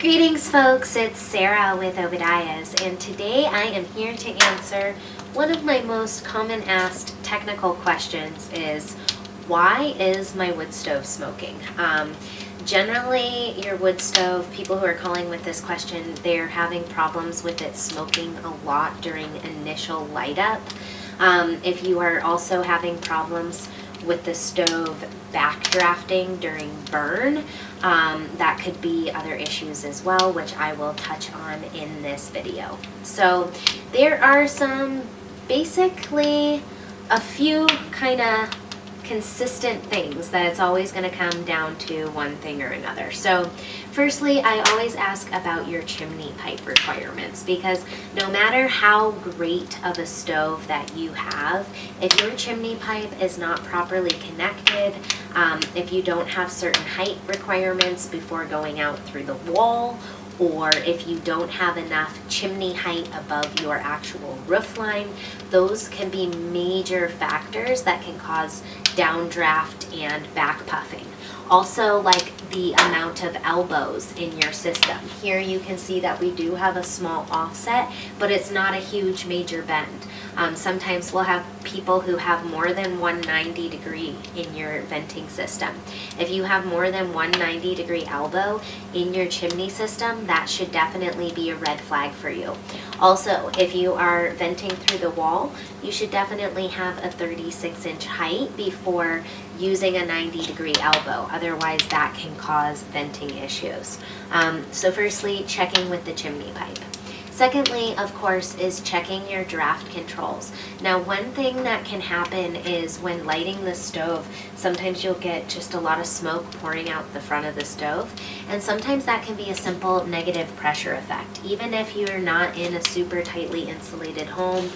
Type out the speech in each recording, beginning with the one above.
Greetings folks, it's Sarah with Obadiah's, and today I am here to answer one of my most common asked technical questions is, why is my wood stove smoking? Generally, your wood stove, people who are calling with this question, they're having problems with it smoking a lot during initial light up. If you are also having problems with the stove backdrafting during burn, that could be other issues as well, which I will touch on in this video. So there are basically a few kind of consistent things that it's always going to come down to one thing or another. So firstly, I always ask about your chimney pipe requirements, because no matter how great of a stove that you have, if your chimney pipe is not properly connected, if you don't have certain height requirements before going out through the wall, or if you don't have enough chimney height above your actual roof line, those can be major factors that can cause downdraft and back puffing. Also, like the amount of elbows in your system. Here you can see that we do have a small offset, but it's not a huge major bend. Sometimes we'll have people who have more than 190 degree in your venting system. If you have more than 190 degree elbow in your chimney system, that should definitely be a red flag for you. Also, if you are venting through the wall, you should definitely have a 36-inch height before using a 90 degree elbow. Otherwise, that can cause venting issues. So firstly, checking with the chimney pipe. Secondly, of course, is checking your draft controls. Now, one thing that can happen is when lighting the stove, sometimes you'll get just a lot of smoke pouring out the front of the stove, and sometimes that can be a simple negative pressure effect. Even if you're not in a super tightly insulated home,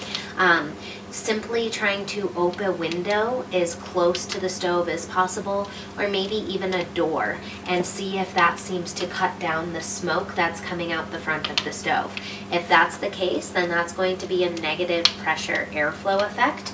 simply trying to open a window as close to the stove as possible, or maybe even a door, and see if that seems to cut down the smoke that's coming out the front of the stove. If that's the case, then that's going to be a negative pressure airflow effect.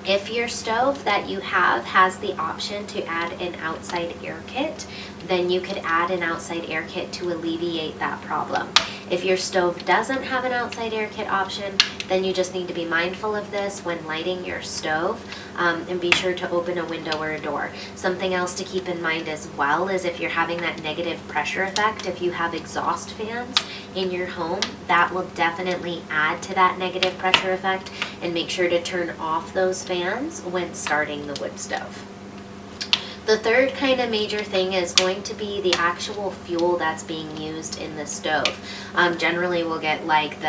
If your stove that you have has the option to add an outside air kit, then you could add an outside air kit to alleviate that problem. If your stove doesn't have an outside air kit option, then you just need to be mindful of this when lighting your stove, and be sure to open a window or a door. Something else to keep in mind as well is if you're having that negative pressure effect, if you have exhaust fans in your home, that will definitely add to that negative pressure effect, and make sure to turn off those fans when starting the wood stove. The third kind of major thing is going to be the actual fuel that's being used in the stove. Generally we'll get like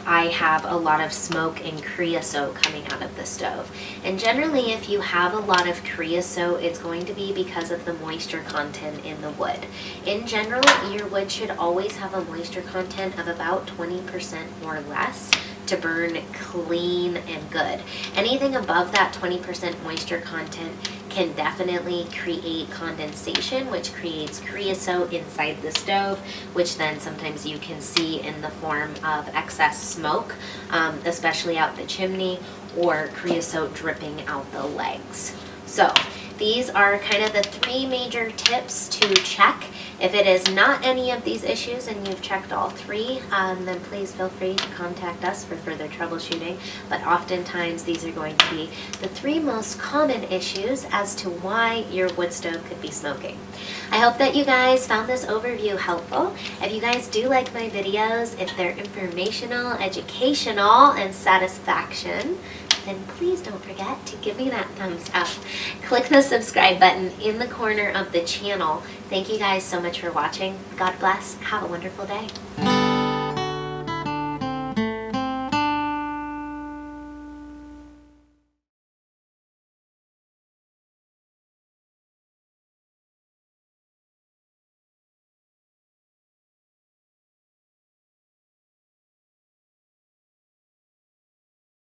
I have a lot of smoke and creosote coming out of the stove. And generally if you have a lot of creosote, it's going to be because of the moisture content in the wood. In general, your wood should always have a moisture content of about 20% or less to burn clean and good. Anything above that 20% moisture content can definitely create condensation, which creates creosote inside the stove, which then sometimes you can see in the form of excess smoke, especially out the chimney, or creosote dripping out the legs. So these are kind of the three major tips to check. If it is not any of these issues and you've checked all three, then please feel free to contact us for further troubleshooting. But oftentimes these are going to be the three most common issues as to why your wood stove could be smoking. I hope that you guys found this overview helpful. If you guys do like my videos, if they're informational, educational, and satisfaction, then please don't forget to give me that thumbs up. Click the subscribe button in the corner of the channel. Thank you guys so much for watching. God bless. Have a wonderful day.